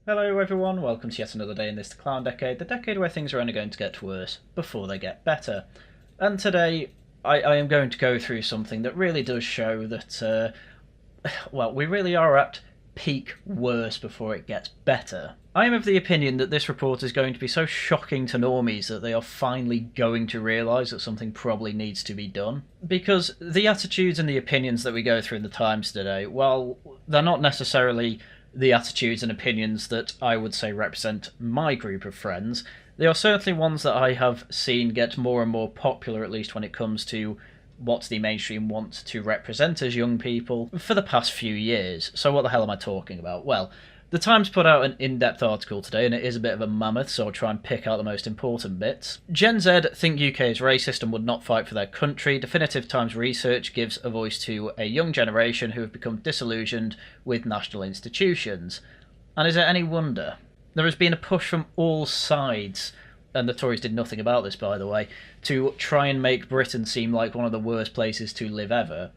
Hello everyone, welcome to yet another day in this clown decade, the decade where things are only going to get worse before they get better. And today I am going to go through something that really does show that, we really are at peak worse before it gets better. I am of the opinion that this report is going to be so shocking to normies that they are finally going to realise that something probably needs to be done. Because the attitudes and the opinions that we go through in the Times today, well, they're not necessarily the attitudes and opinions that I would say represent my group of friends. They are certainly ones that I have seen get more and more popular, at least when it comes to what the mainstream wants to represent as young people for the past few years. So what the hell am I talking about? Well, the Times put out an in-depth article today, and it is a bit of a mammoth, so I'll try and pick out the most important bits. Gen Z think UK is racist and would not fight for their country. Definitive Times research gives a voice to a young generation who have become disillusioned with national institutions. And is it any wonder? There has been a push from all sides, and the Tories did nothing about this, by the way, to try and make Britain seem like one of the worst places to live ever.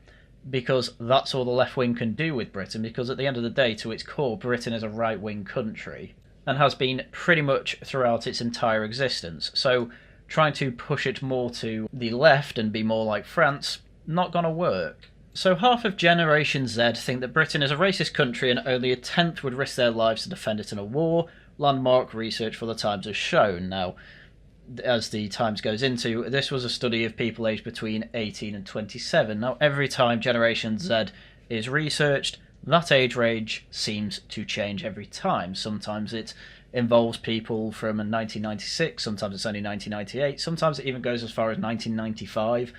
Because that's all the left wing can do with Britain, because at the end of the day, to its core, Britain is a right wing country, and has been pretty much throughout its entire existence. So trying to push it more to the left and be more like France, not gonna work. So half of Generation Z think that Britain is a racist country and only a tenth would risk their lives to defend it in a war, landmark research for the Times has shown. Now, as the Times goes into, this was a study of people aged between 18 and 27. Now, every time Generation Z is researched, that age range seems to change every time. Sometimes it involves people from 1996, sometimes it's only 1998, sometimes it even goes as far as 1995.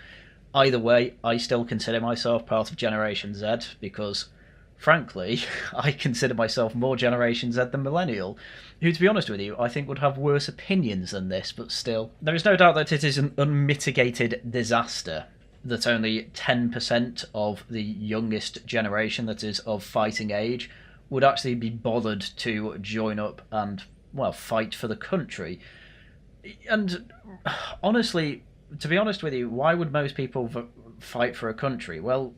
Either way, I still consider myself part of Generation Z because, frankly, I consider myself more Generation Z than Millennial, who, to be honest with you, I think would have worse opinions than this, but still. There is no doubt that it is an unmitigated disaster that only 10% of the youngest generation, that is, of fighting age, would actually be bothered to join up and, well, fight for the country. And honestly, to be honest with you, why would most people fight for a country? Well,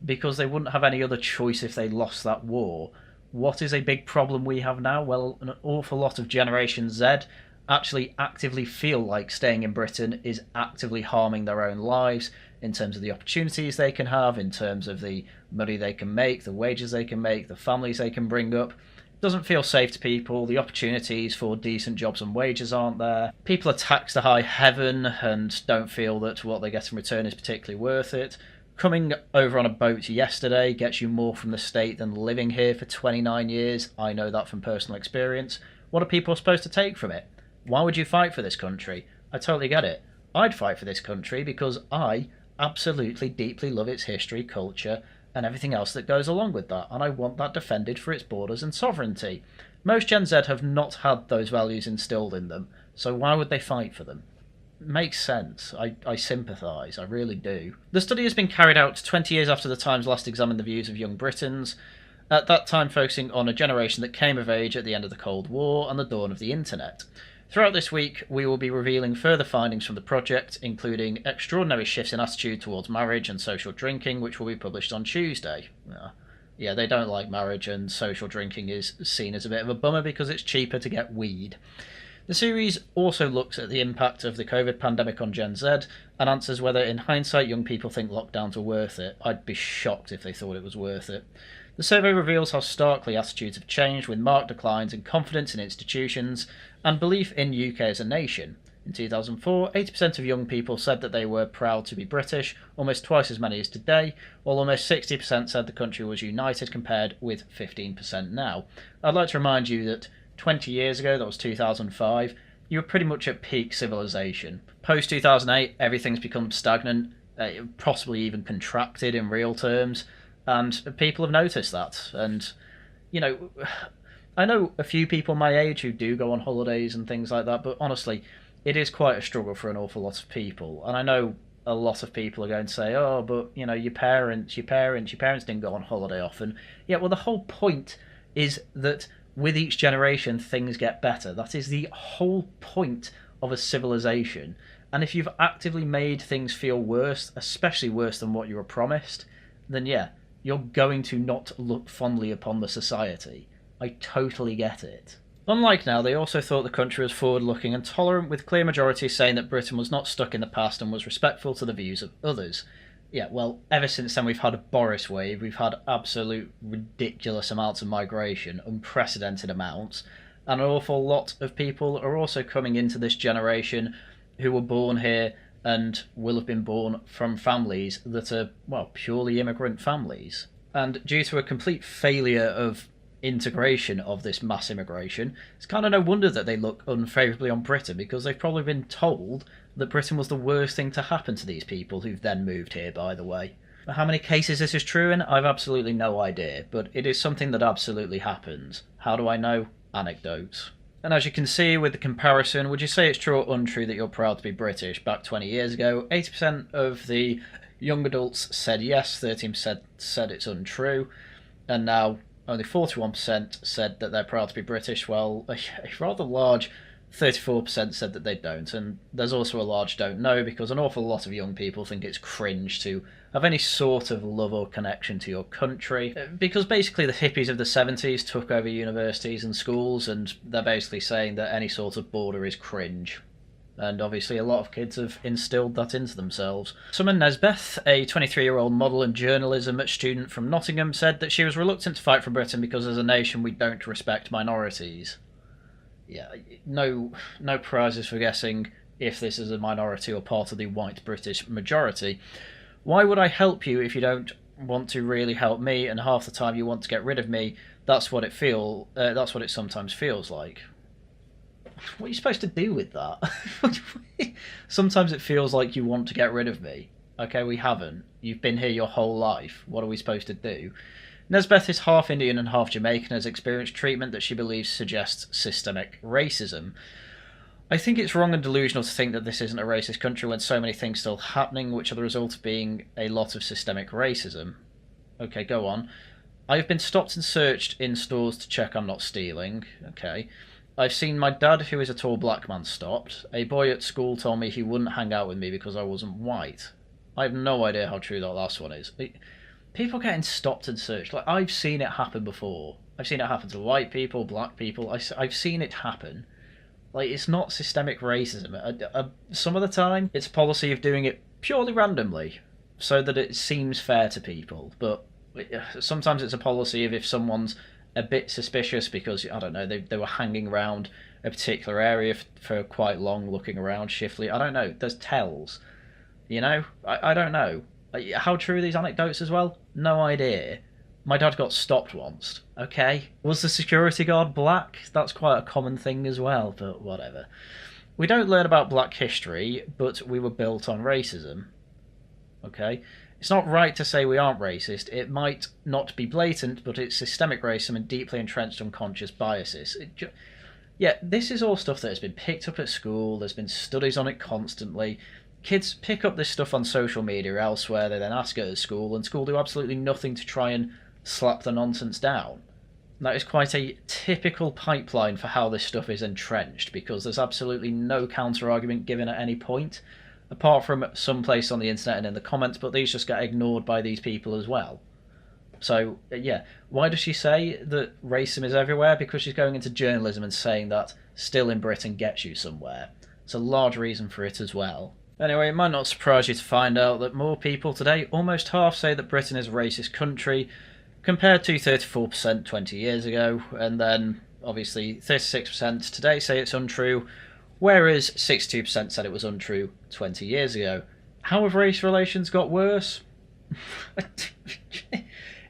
because they wouldn't have any other choice if they lost that war. What is a big problem we have now? Well, an awful lot of Generation Z actually actively feel like staying in Britain is actively harming their own lives in terms of the opportunities they can have, in terms of the money they can make, the wages they can make, the families they can bring up. It doesn't feel safe to people, the opportunities for decent jobs and wages aren't there. People are taxed to high heaven and don't feel that what they get in return is particularly worth it. Coming over on a boat yesterday gets you more from the state than living here for 29 years. I know that from personal experience. What are people supposed to take from it? Why would you fight for this country? I totally get it. I'd fight for this country because I absolutely deeply love its history, culture, and everything else that goes along with that, and I want that defended for its borders and sovereignty. Most Gen Z have not had those values instilled in them, so why would they fight for them? Makes sense. I sympathise, I really do. The study has been carried out 20 years after the Times last examined the views of young Britons, at that time focusing on a generation that came of age at the end of the Cold War and the dawn of the internet. Throughout this week, we will be revealing further findings from the project, including extraordinary shifts in attitude towards marriage and social drinking, which will be published on Tuesday. Yeah, they don't like marriage, and social drinking is seen as a bit of a bummer because it's cheaper to get weed. The series also looks at the impact of the COVID pandemic on Gen Z and answers whether, in hindsight, young people think lockdowns were worth it. I'd be shocked if they thought it was worth it. The survey reveals how starkly attitudes have changed, with marked declines in confidence in institutions and belief in UK as a nation. In 2004, 80% of young people said that they were proud to be British, almost twice as many as today, while almost 60% said the country was united, compared with 15% now. I'd like to remind you that 20 years ago, that was 2005, you were pretty much at peak civilization. Post 2008, everything's become stagnant, possibly even contracted in real terms, and people have noticed that. And, you know, I know a few people my age who do go on holidays and things like that, but honestly, it is quite a struggle for an awful lot of people. And I know a lot of people are going to say, oh, but, you know, your parents didn't go on holiday often. Yeah, well, the whole point is that with each generation, things get better. That is the whole point of a civilization. And if you've actively made things feel worse, especially worse than what you were promised, then yeah, you're going to not look fondly upon the society. I totally get it. Unlike now, they also thought the country was forward-looking and tolerant, with clear majorities saying that Britain was not stuck in the past and was respectful to the views of others. Yeah, well, ever since then we've had a Boris wave, we've had absolute ridiculous amounts of migration, unprecedented amounts, and an awful lot of people are also coming into this generation who were born here and will have been born from families that are, well, purely immigrant families. And due to a complete failure of integration of this mass immigration, it's kind of no wonder that they look unfavourably on Britain, because they've probably been told that Britain was the worst thing to happen to these people who've then moved here, by the way. How many cases this is true in, I've absolutely no idea, but it is something that absolutely happens. How do I know? Anecdotes. And as you can see with the comparison, would you say it's true or untrue that you're proud to be British? Back 20 years ago, 80% of the young adults said yes, 13% said it's untrue, and now only 41% said that they're proud to be British. Well, a rather large 34% said that they don't, and there's also a large don't know, because an awful lot of young people think it's cringe to have any sort of love or connection to your country, because basically the hippies of the 70s took over universities and schools, and they're basically saying that any sort of border is cringe. And obviously a lot of kids have instilled that into themselves. Summer Nesbeth, a 23-year-old model and journalism student from Nottingham, said that she was reluctant to fight for Britain because as a nation we don't respect minorities. Yeah, no prizes for guessing if this is a minority or part of the white British majority. Why would I help you if you don't want to really help me, and half the time you want to get rid of me? That's what it sometimes feels like. What are you supposed to do with that? Sometimes it feels like you want to get rid of me. Okay, we haven't. You've been here your whole life. What are we supposed to do? Nesbeth is half Indian and half Jamaican, has experienced treatment that she believes suggests systemic racism. I think it's wrong and delusional to think that this isn't a racist country when so many things still happening, which are the result of being a lot of systemic racism. Okay, go on. I've been stopped and searched in stores to check I'm not stealing. Okay. I've seen my dad, who is a tall black man, stopped. A boy at school told me he wouldn't hang out with me because I wasn't white. I have no idea how true that last one is. People getting stopped and searched. Like, I've seen it happen before. I've seen it happen to white people, black people. I've seen it happen. Like, it's not systemic racism. Some of the time, it's a policy of doing it purely randomly, so that it seems fair to people. But sometimes it's a policy of if someone's a bit suspicious because, I don't know, they were hanging around a particular area for quite long, looking around shiftily. I don't know. There's tells. You know? I don't know. How true are these anecdotes as well? No idea. My dad got stopped once. Okay. Was the security guard black? That's quite a common thing as well, but whatever. We don't learn about black history, but we were built on racism. Okay? It's not right to say we aren't racist. It might not be blatant, but it's systemic racism and deeply entrenched unconscious biases. Yeah, this is all stuff that has been picked up at school. There's been studies on it constantly. Kids pick up this stuff on social media or elsewhere, they then ask it at school, and school do absolutely nothing to try and slap the nonsense down. And that is quite a typical pipeline for how this stuff is entrenched, because there's absolutely no counter-argument given at any point, apart from some place on the internet and in the comments, but these just get ignored by these people as well. So, yeah, why does she say that racism is everywhere? Because she's going into journalism and saying that still in Britain gets you somewhere. It's a large reason for it as well. Anyway, it might not surprise you to find out that more people today, almost half, say that Britain is a racist country, compared to 34% 20 years ago, and then, obviously, 36% today say it's untrue, whereas 62% said it was untrue 20 years ago. How have race relations got worse?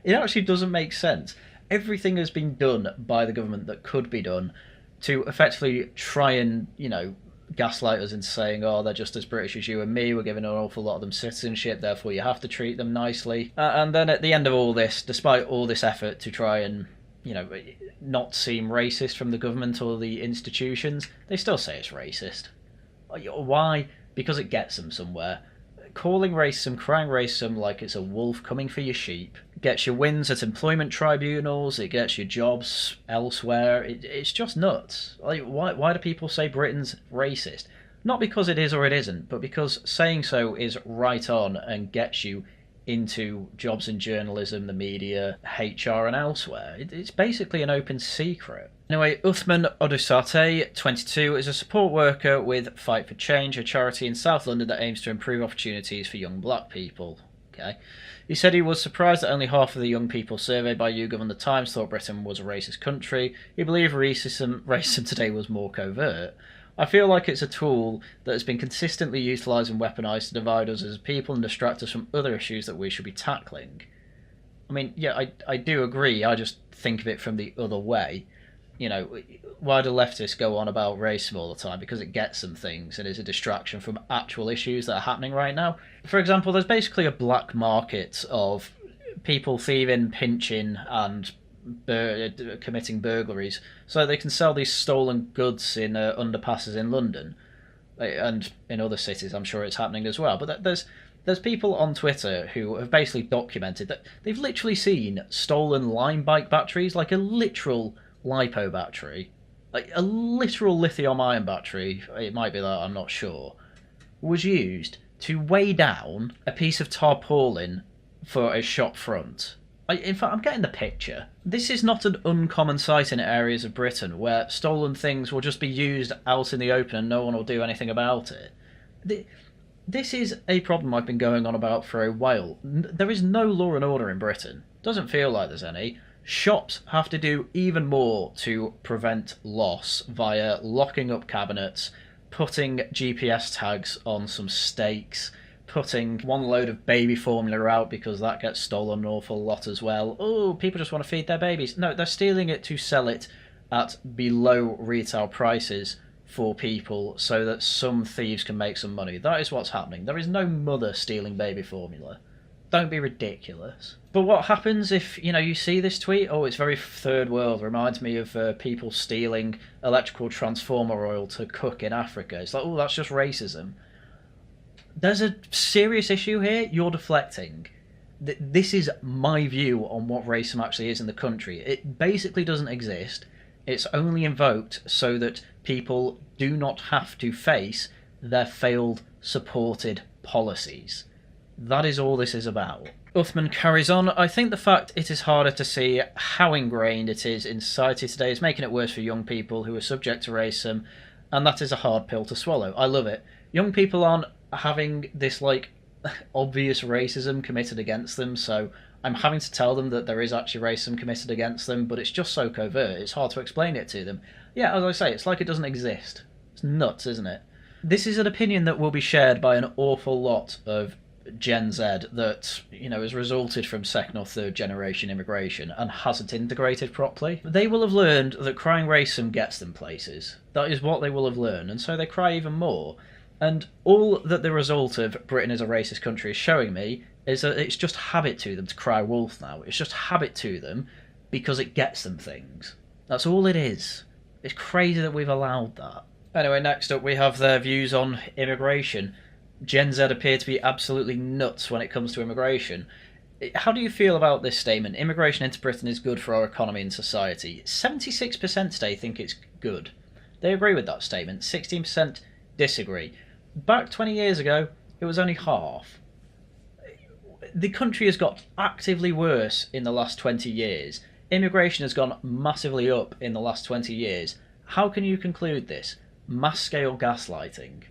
It actually doesn't make sense. Everything has been done by the government that could be done to effectively try and, gaslight us into saying, oh, they're just as British as you and me, we're giving an awful lot of them citizenship, therefore you have to treat them nicely. And then at the end of all this, despite all this effort to try and, not seem racist from the government or the institutions, they still say it's racist. Why? Because it gets them somewhere. Calling racism, crying racism like it's a wolf coming for your sheep, gets you wins at employment tribunals, it gets you jobs elsewhere. It's just nuts. Like, why do people say Britain's racist? Not because it is or it isn't, but because saying so is right on and gets you into jobs in journalism, the media, HR, and elsewhere. It's basically an open secret. Anyway, Uthman Odusate, 22, is a support worker with Fight for Change, a charity in South London that aims to improve opportunities for young black people. Okay. He said he was surprised that only half of the young people surveyed by YouGov and The Times thought Britain was a racist country. He believed racism today was more covert. I feel like it's a tool that has been consistently utilised and weaponised to divide us as a people and distract us from other issues that we should be tackling. I mean, yeah, I do agree. I just think of it from the other way. You know, why do leftists go on about racism all the time? Because it gets them things and is a distraction from actual issues that are happening right now. For example, there's basically a black market of people thieving, pinching, and committing burglaries so they can sell these stolen goods in underpasses in London and in other cities. I'm sure it's happening as well. But there's people on Twitter who have basically documented that they've literally seen stolen Lime bike batteries, like a literal LiPo battery, like a literal lithium-ion battery, it might be that, I'm not sure, was used to weigh down a piece of tarpaulin for a shop front. In fact, I'm getting the picture. This is not an uncommon sight in areas of Britain where stolen things will just be used out in the open and no one will do anything about it. This is a problem I've been going on about for a while. There is no law and order in Britain. Doesn't feel like there's any. Shops have to do even more to prevent loss via locking up cabinets, putting GPS tags on some steaks, putting one load of baby formula out because that gets stolen an awful lot as well. Oh, people just want to feed their babies. No, they're stealing it to sell it at below retail prices for people so that some thieves can make some money. That is what's happening. There is no mother stealing baby formula. Don't be ridiculous. But what happens if, you see this tweet? Oh, it's very third world. Reminds me of people stealing electrical transformer oil to cook in Africa. It's like, oh, that's just racism. There's a serious issue here. You're deflecting. This is my view on what racism actually is in the country. It basically doesn't exist. It's only invoked so that people do not have to face their failed supported policies. That is all this is about. Uthman carries on. I think the fact it is harder to see how ingrained it is in society today is making it worse for young people who are subject to racism, and that is a hard pill to swallow. I love it. Young people aren't having this, obvious racism committed against them, so I'm having to tell them that there is actually racism committed against them, but it's just so covert, it's hard to explain it to them. Yeah, as I say, it's like it doesn't exist. It's nuts, isn't it? This is an opinion that will be shared by an awful lot of Gen Z that, has resulted from second or third generation immigration and hasn't integrated properly. They will have learned that crying racism gets them places. That is what they will have learned, and so they cry even more. And all that the result of Britain is a racist country is showing me is that it's just habit to them to cry wolf now. It's just habit to them because it gets them things. That's all it is. It's crazy that we've allowed that. Anyway, next up we have their views on immigration. Gen Z appear to be absolutely nuts when it comes to immigration. How do you feel about this statement? Immigration into Britain is good for our economy and society. 76% today think it's good. They agree with that statement. 16% disagree. Back 20 years ago, it was only half. The country has got actively worse in the last 20 years. Immigration has gone massively up in the last 20 years. How can you conclude this? Mass-scale gaslighting.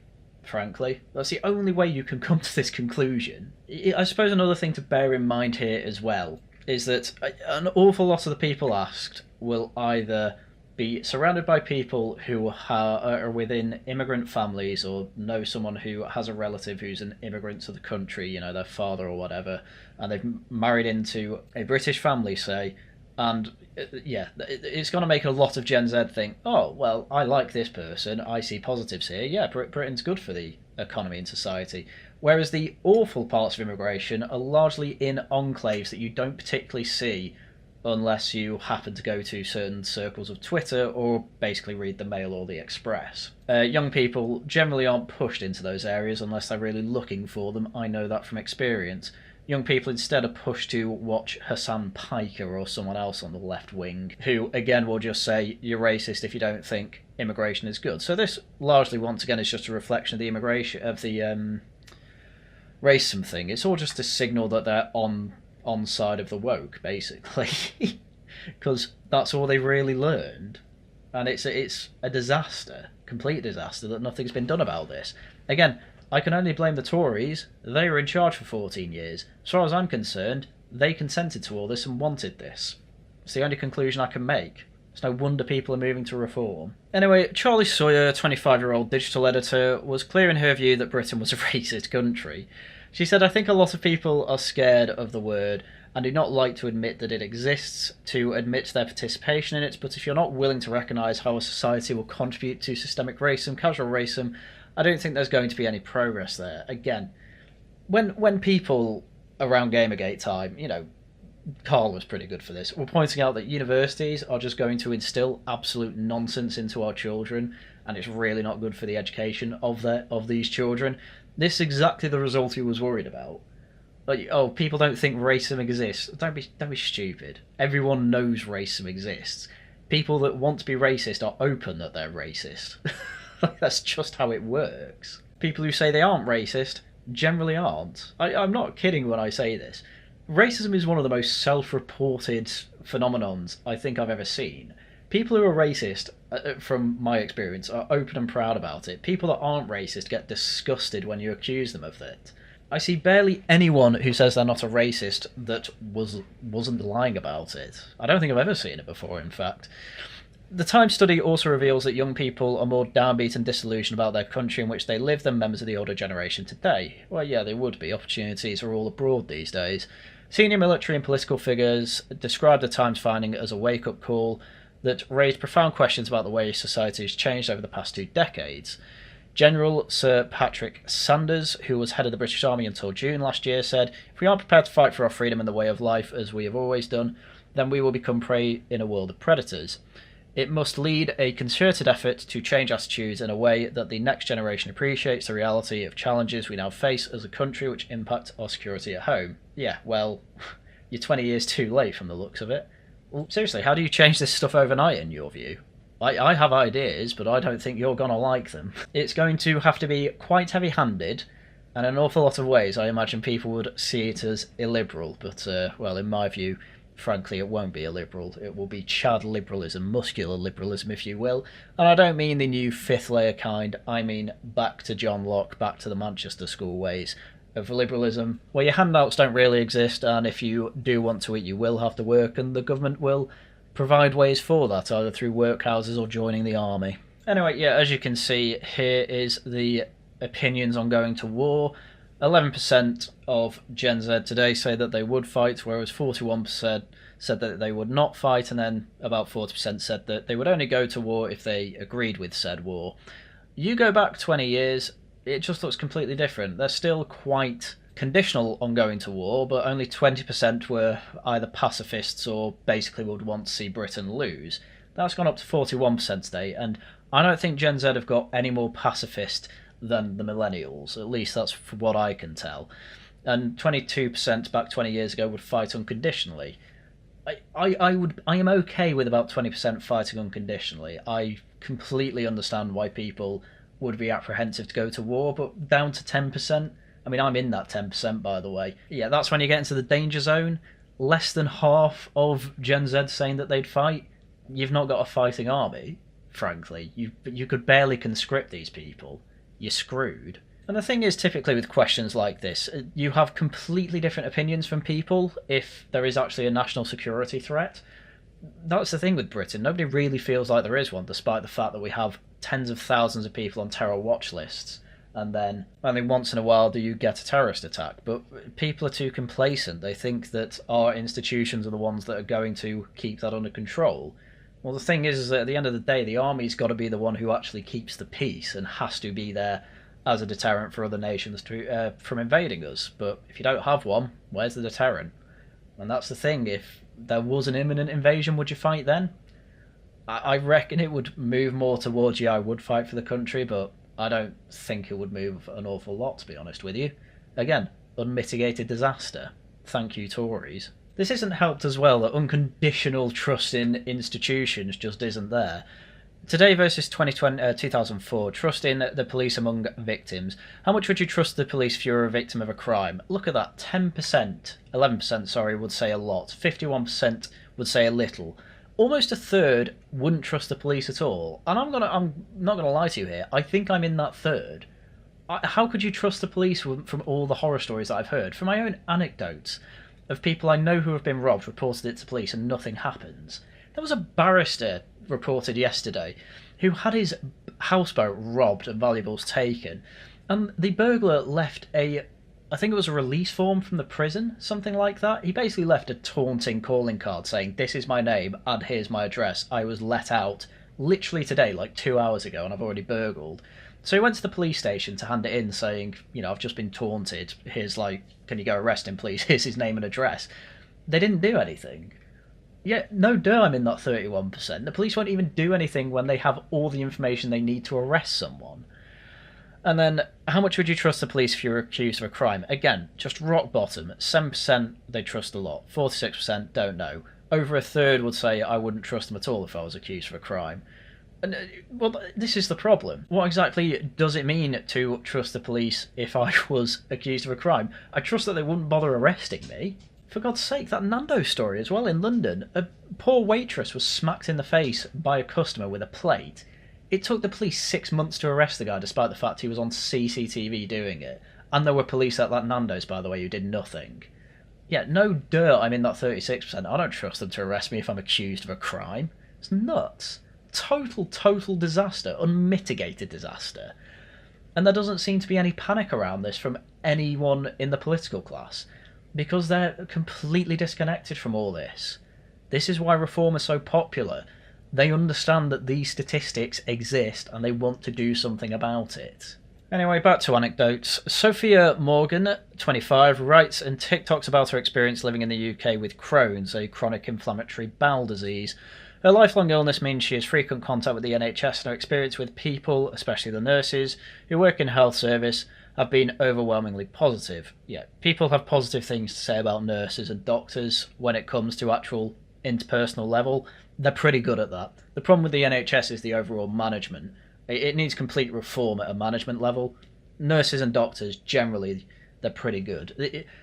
Frankly, that's the only way you can come to this conclusion. I suppose another thing to bear in mind here as well is that an awful lot of the people asked will either be surrounded by people who are within immigrant families or know someone who has a relative who's an immigrant to the country, their father or whatever, and they've married into a British family, say, and it's going to make a lot of Gen Z think, oh, well, I like this person, I see positives here, yeah, Britain's good for the economy and society. Whereas the awful parts of immigration are largely in enclaves that you don't particularly see unless you happen to go to certain circles of Twitter or basically read the Mail or the Express. Young people generally aren't pushed into those areas unless they're really looking for them. I know that from experience. Young people instead are pushed to watch Hassan Piker or someone else on the left wing, who again will just say you're racist if you don't think immigration is good. So this largely, once again, is just a reflection of the immigration of the racism thing. It's all just a signal that they're on side of the woke, basically, because that's all they really learned, and it's a disaster, complete disaster, that nothing's been done about this. Again, I can only blame the Tories. They were in charge for 14 years. As far as I'm concerned, they consented to all this and wanted this. It's the only conclusion I can make. It's no wonder people are moving to reform. Anyway, Charlie Sawyer, 25-year-old digital editor, was clear in her view that Britain was a racist country. She said, "I think a lot of people are scared of the word and do not like to admit that it exists, to admit their participation in it, but if you're not willing to recognise how a society will contribute to systemic racism, casual racism, I don't think there's going to be any progress there." Again, when people around Gamergate time, Carl was pretty good for this, were pointing out that universities are just going to instill absolute nonsense into our children, and it's really not good for the education of these children. This is exactly the result he was worried about. Like, oh, people don't think racism exists. Don't be stupid. Everyone knows racism exists. People that want to be racist are open that they're racist. That's just how it works. People who say they aren't racist generally aren't. I'm not kidding when I say this. Racism is one of the most self-reported phenomenons I think I've ever seen. People who are racist, from my experience, are open and proud about it. People that aren't racist get disgusted when you accuse them of it. I see barely anyone who says they're not a racist that wasn't lying about it. I don't think I've ever seen it before, in fact. The Times study also reveals that young people are more downbeat and disillusioned about their country in which they live than members of the older generation today. Well, yeah, they would be. Opportunities are all abroad these days. Senior military and political figures described the Times finding as a wake-up call that raised profound questions about the way society has changed over the past 2 decades. General Sir Patrick Sanders, who was head of the British Army until June last year, said, "If we aren't prepared to fight for our freedom and the way of life as we have always done, then we will become prey in a world of predators. It must lead a concerted effort to change attitudes in a way that the next generation appreciates the reality of challenges we now face as a country which impact our security at home." Yeah, well, you're 20 years too late from the looks of it. Well, seriously, how do you change this stuff overnight in your view? I have ideas, but I don't think you're going to like them. It's going to have to be quite heavy-handed, and in an awful lot of ways I imagine people would see it as illiberal, but, well, in my view, frankly, it won't be illiberal. It will be Chad liberalism, muscular liberalism, if you will. And I don't mean the new fifth layer kind, I mean back to John Locke, back to the Manchester school ways of liberalism, where your handouts don't really exist, and if you do want to eat, you will have to work, and the government will provide ways for that, either through workhouses or joining the army. Anyway, yeah, as you can see, here is the opinions on going to war. 11% of Gen Z today say that they would fight, whereas 41% said that they would not fight, and then about 40% said that they would only go to war if they agreed with said war. You go back 20 years, it just looks completely different. They're still quite conditional on going to war, but only 20% were either pacifists or basically would want to see Britain lose. That's gone up to 41% today, and I don't think Gen Z have got any more pacifist than the millennials, at least that's from what I can tell. And 22% back 20 years ago would fight unconditionally. I am okay with about 20% fighting unconditionally. I completely understand why people would be apprehensive to go to war, but down to 10%, I mean, I'm in that 10%, by the way. Yeah, that's when you get into the danger zone. Less than half of Gen Z saying that they'd fight. You've not got a fighting army, frankly. You could barely conscript these people. You're screwed. And the thing is, typically with questions like this, you have completely different opinions from people if there is actually a national security threat. That's the thing with Britain. Nobody really feels like there is one, despite the fact that we have tens of thousands of people on terror watch lists. And then only once in a while do you get a terrorist attack. But people are too complacent. They think that our institutions are the ones that are going to keep that under control. Well, the thing is that at the end of the day, the army's got to be the one who actually keeps the peace and has to be there as a deterrent for other nations from invading us. But if you don't have one, where's the deterrent? And that's the thing. If there was an imminent invasion, would you fight then? I reckon it would move more towards, yeah, I would fight for the country, but I don't think it would move an awful lot, to be honest with you. Again, unmitigated disaster. Thank you, Tories. This isn't helped as well that unconditional trust in institutions just isn't there. Today versus 2004, trust in the police among victims. How much would you trust the police if you were a victim of a crime? Look at that, 10%, 11%, sorry, would say a lot. 51% would say a little. Almost a third wouldn't trust the police at all. And I'm not gonna lie to you here. I think I'm in that third. How could you trust the police from all the horror stories that I've heard? From my own anecdotes of people I know who have been robbed, reported it to police, and nothing happens. There was a barrister reported yesterday who had his houseboat robbed and valuables taken, and the burglar left I think it was a release form from the prison, something like that. He basically left a taunting calling card saying, "This is my name and here's my address. I was let out literally today, like 2 hours ago, and I've already burgled." So he went to the police station to hand it in, saying, "I've just been taunted. Here's can you go arrest him, please? Here's his name and address." They didn't do anything. Yeah, no duh, I'm in that 31%. The police won't even do anything when they have all the information they need to arrest someone. And then, how much would you trust the police if you were accused of a crime? Again, just rock bottom. 7% they trust a lot. 46% don't know. Over a third would say I wouldn't trust them at all if I was accused of a crime. And, well, this is the problem. What exactly does it mean to trust the police if I was accused of a crime? I trust that they wouldn't bother arresting me. For God's sake, that Nando's story as well in London. A poor waitress was smacked in the face by a customer with a plate. It took the police 6 months to arrest the guy, despite the fact he was on CCTV doing it. And there were police at that Nando's, by the way, who did nothing. Yeah, no duh, I'm in that 36%. I don't trust them to arrest me if I'm accused of a crime. It's nuts. Total disaster. Unmitigated disaster. And there doesn't seem to be any panic around this from anyone in the political class, because they're completely disconnected from all this. This is why reform is so popular. They understand that these statistics exist and they want to do something about it. Anyway, back to anecdotes. Sophia Morgan, 25, writes and TikToks about her experience living in the UK with Crohn's, a chronic inflammatory bowel disease. Her lifelong illness means she has frequent contact with the NHS, and her experience with people, especially the nurses, who work in health service, have been overwhelmingly positive. Yeah, people have positive things to say about nurses and doctors when it comes to actual interpersonal level. They're pretty good at that. The problem with the NHS is the overall management. It needs complete reform at a management level. Nurses and doctors, generally, they're pretty good.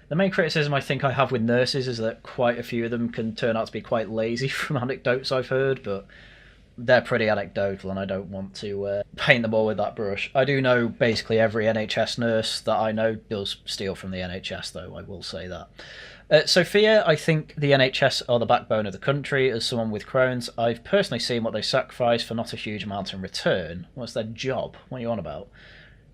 The main criticism I think I have with nurses is that quite a few of them can turn out to be quite lazy from anecdotes I've heard, but they're pretty anecdotal and I don't want to paint them all with that brush. I do know basically every NHS nurse that I know does steal from the NHS, though, I will say that. Sophia, I think the NHS are the backbone of the country. As someone with Crohn's, I've personally seen what they sacrifice for not a huge amount in return. What's their job? What are you on about?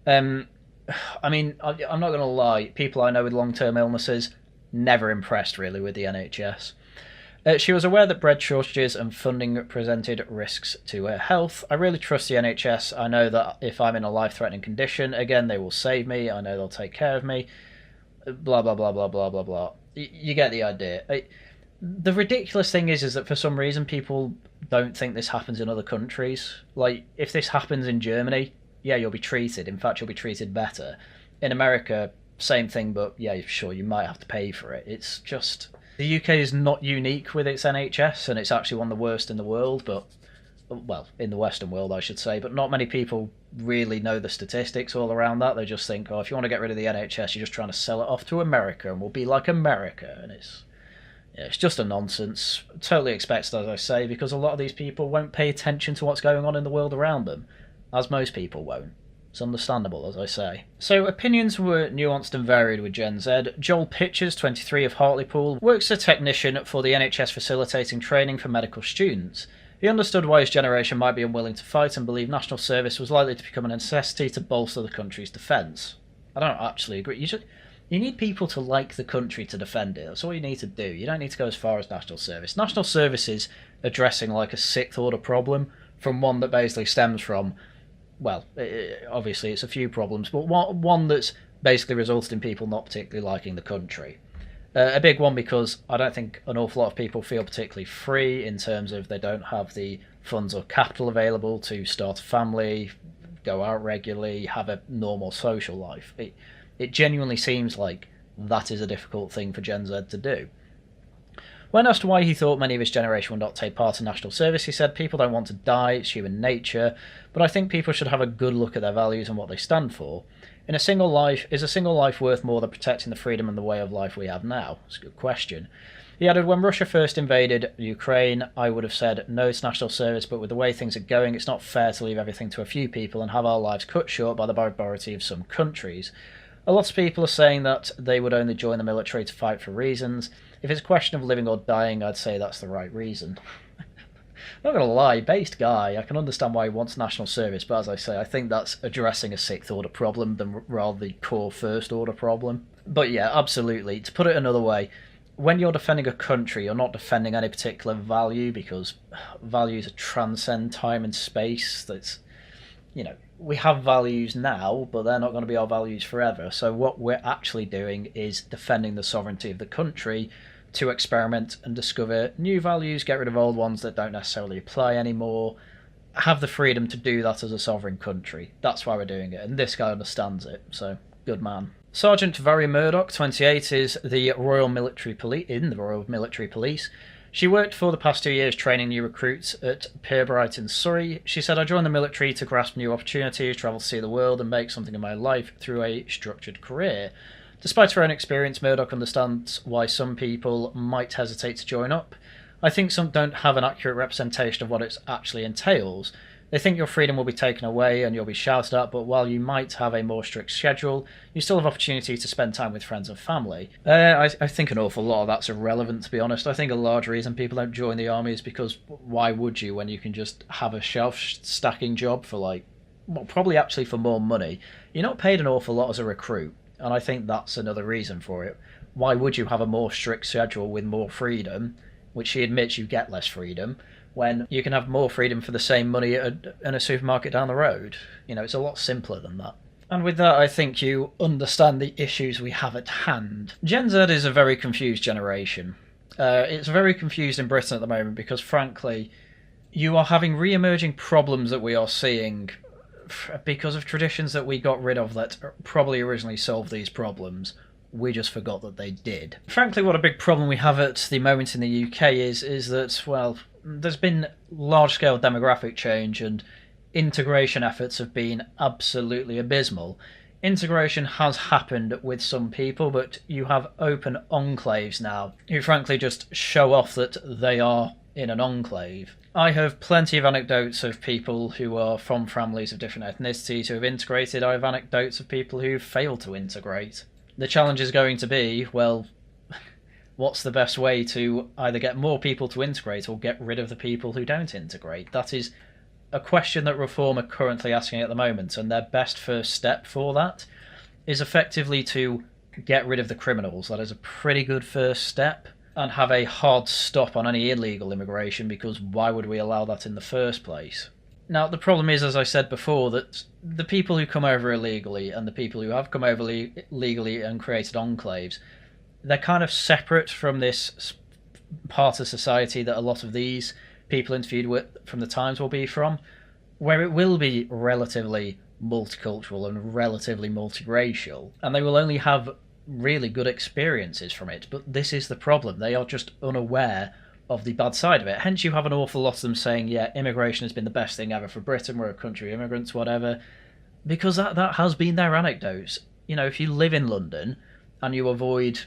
I mean, I'm not going to lie. People I know with long-term illnesses, never impressed really with the NHS. She was aware that bread shortages and funding presented risks to her health. I really trust the NHS. I know that if I'm in a life-threatening condition, again, they will save me. I know they'll take care of me. Blah, blah, blah, blah, blah, blah, blah. You get the idea. The ridiculous thing is that for some reason people don't think this happens in other countries. Like, if this happens in Germany, yeah, you'll be treated. In fact, you'll be treated better. In America, same thing, but yeah, sure, you might have to pay for it. It's just... The UK is not unique with its NHS, and it's actually one of the worst in the world, but... Well, in the Western world, I should say, but not many people really know the statistics all around that. They just think, oh, if you want to get rid of the NHS, you're just trying to sell it off to America, and we'll be like America, and it's just a nonsense. Totally expected, as I say, because a lot of these people won't pay attention to what's going on in the world around them, as most people won't. It's understandable, as I say. So, opinions were nuanced and varied with Gen Z. Joel Pitchers, 23, of Hartlepool, works as a technician for the NHS facilitating training for medical students. He understood why his generation might be unwilling to fight and believed national service was likely to become a necessity to bolster the country's defence. I don't actually agree. You need people to like the country to defend it. That's all you need to do. You don't need to go as far as national service. National service is addressing like a sixth order problem from one that basically stems from, well, obviously it's a few problems, but one that's basically resulted in people not particularly liking the country. A big one because I don't think an awful lot of people feel particularly free in terms of they don't have the funds or capital available to start a family, go out regularly, have a normal social life. It genuinely seems like that is a difficult thing for Gen Z to do. When asked why he thought many of his generation would not take part in national service, he said, "People don't want to die, it's human nature, but I think people should have a good look at their values and what they stand for. Is a single life worth more than protecting the freedom and the way of life we have now?" It's a good question. He added, "When Russia first invaded Ukraine, I would have said no to national service, but with the way things are going, it's not fair to leave everything to a few people and have our lives cut short by the barbarity of some countries. A lot of people are saying that they would only join the military to fight for reasons. If it's a question of living or dying, I'd say that's the right reason." Not going to lie, based guy, I can understand why he wants national service, but as I say, I think that's addressing a sixth order problem than rather the core first order problem. But yeah, absolutely. To put it another way, when you're defending a country, you're not defending any particular value, because values transcend time and space. That's, we have values now, but they're not going to be our values forever. So what we're actually doing is defending the sovereignty of the country to experiment and discover new values, get rid of old ones that don't necessarily apply anymore, have the freedom to do that as a sovereign country. That's why we're doing it, and this guy understands it, so good man. Sergeant Valerie Murdoch, 28, is in the Royal Military Police. She worked for the past 2 years training new recruits at Pirbright in Surrey. She said, "I joined the military to grasp new opportunities, travel to see the world, and make something of my life through a structured career." Despite her own experience, Murdoch understands why some people might hesitate to join up. "I think some don't have an accurate representation of what it actually entails. They think your freedom will be taken away and you'll be shouted at, but while you might have a more strict schedule, you still have opportunity to spend time with friends and family." I think an awful lot of that's irrelevant, to be honest. I think a large reason people don't join the army is because why would you when you can just have a shelf-stacking job for probably actually for more money. You're not paid an awful lot as a recruit. And I think that's another reason for it. Why would you have a more strict schedule with more freedom, which she admits you get less freedom, when you can have more freedom for the same money in a supermarket down the road? It's a lot simpler than that. And with that, I think you understand the issues we have at hand. Gen Z is a very confused generation. It's very confused in Britain at the moment because, frankly, you are having re-emerging problems that we are seeing because of traditions that we got rid of that probably originally solved these problems. We just forgot that they did. Frankly, what a big problem we have at the moment in the UK is that, well, there's been large-scale demographic change and integration efforts have been absolutely abysmal. Integration has happened with some people, but you have open enclaves now who frankly just show off that they are in an enclave. I have plenty of anecdotes of people who are from families of different ethnicities who have integrated. I have anecdotes of people who failed to integrate. The challenge is going to be, well, what's the best way to either get more people to integrate or get rid of the people who don't integrate? That is a question that Reform are currently asking at the moment, and their best first step for that is effectively to get rid of the criminals. That is a pretty good first step, and have a hard stop on any illegal immigration, because why would we allow that in the first place? Now, the problem is, as I said before, that the people who come over illegally and the people who have come over legally and created enclaves, they're kind of separate from this part of society that a lot of these people interviewed with from the Times will be from, where it will be relatively multicultural and relatively multiracial, and they will only have really good experiences from it. But this is the problem. They are just unaware of the bad side of it. Hence you have an awful lot of them saying, yeah, immigration has been the best thing ever for Britain, we're a country of immigrants, whatever, because that has been their anecdotes. If you live in London and you avoid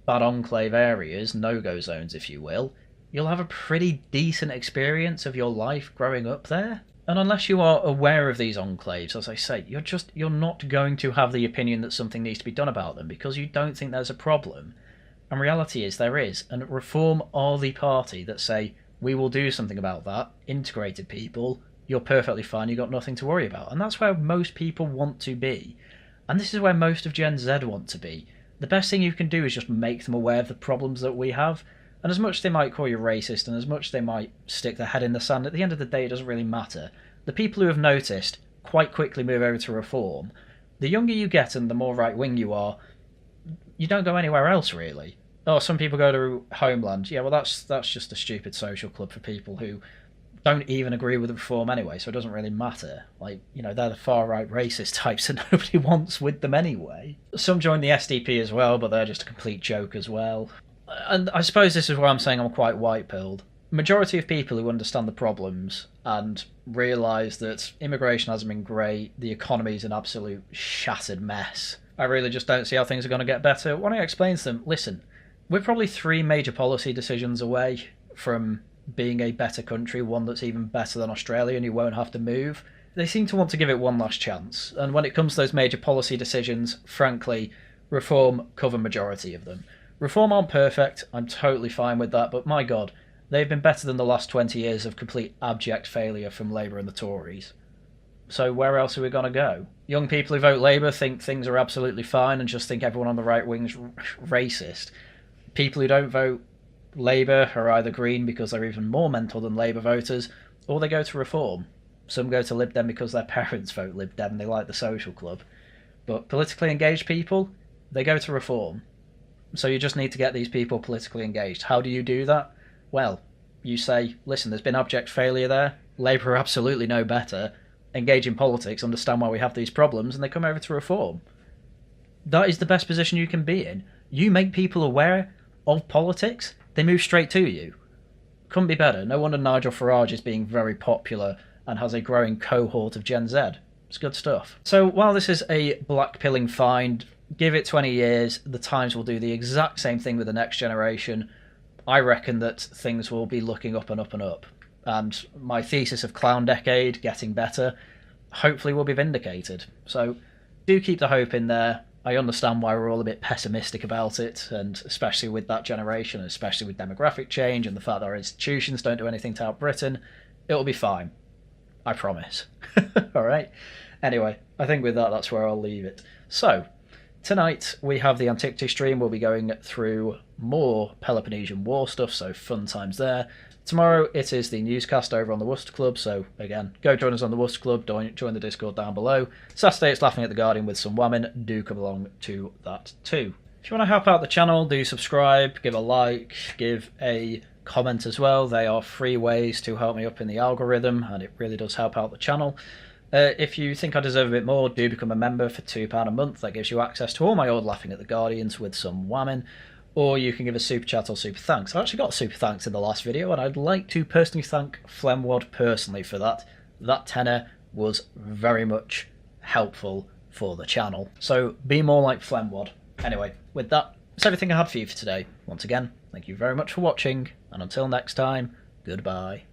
bad enclave areas, no-go zones if you will, you'll have a pretty decent experience of your life growing up there. And unless you are aware of these enclaves, as I say, you're not going to have the opinion that something needs to be done about them because you don't think there's a problem. And reality is there is. And Reform are the party that say, we will do something about that. Integrated people, you're perfectly fine, you've got nothing to worry about. And that's where most people want to be. And this is where most of Gen Z want to be. The best thing you can do is just make them aware of the problems that we have. And as much as they might call you racist and as much as they might stick their head in the sand, at the end of the day it doesn't really matter. The people who have noticed quite quickly move over to Reform. The younger you get and the more right-wing you are, you don't go anywhere else really. Oh, some people go to Homeland. Yeah, well that's just a stupid social club for people who don't even agree with Reform anyway, so it doesn't really matter. They're the far-right racist types that nobody wants with them anyway. Some join the SDP as well, but they're just a complete joke as well. and I suppose this is where I'm saying I'm quite white-pilled. Majority of people who understand the problems and realise that immigration hasn't been great, the economy's an absolute shattered mess. I really just don't see how things are going to get better. When I explain to them, listen, we're probably 3 major policy decisions away from being a better country, one that's even better than Australia and you won't have to move. They seem to want to give it one last chance. And when it comes to those major policy decisions, frankly, reform cover majority of them. Reform aren't perfect, I'm totally fine with that, but my god, they've been better than the last 20 years of complete abject failure from Labour and the Tories. So where else are we going to go? Young people who vote Labour think things are absolutely fine and just think everyone on the right wing's racist. People who don't vote Labour are either Green because they're even more mental than Labour voters, or they go to Reform. Some go to Lib Dem because their parents vote Lib Dem and they like the social club. But politically engaged people, they go to Reform. So you just need to get these people politically engaged. How do you do that? Well, you say, listen, there's been abject failure there. Labour are absolutely no better. Engage in politics, understand why we have these problems, and they come over to Reform. That is the best position you can be in. You make people aware of politics, they move straight to you. Couldn't be better. No wonder Nigel Farage is being very popular and has a growing cohort of Gen Z. It's good stuff. So while this is a black-pilling find, give it 20 years, the Times will do the exact same thing with the next generation. I reckon that things will be looking up and up and up. And my thesis of Clown Decade, getting better, hopefully will be vindicated. So do keep the hope in there. I understand why we're all a bit pessimistic about it, and especially with that generation, and especially with demographic change and the fact that our institutions don't do anything to help Britain. It'll be fine. I promise. Alright? Anyway, I think with that, that's where I'll leave it. So, tonight we have the Antiquity stream. We'll be going through more Peloponnesian War stuff, so fun times there. Tomorrow it is the newscast over on the Worcester Club, so again, go join us on the Worcester Club, join the Discord down below. Saturday it's Laughing at the Guardian with some women, do come along to that too. If you want to help out the channel, do subscribe, give a like, give a comment as well. They are free ways to help me up in the algorithm, and it really does help out the channel. If you think I deserve a bit more, do become a member for £2 a month. That gives you access to all my old Laughing at the Guardians with some women. Or you can give a super chat or super thanks. I actually got super thanks in the last video, and I'd like to personally thank Flemwad personally for that. That tenor was very much helpful for the channel. So be more like Flemwad. Anyway, with that, that's everything I had for you for today. Once again, thank you very much for watching, and until next time, goodbye.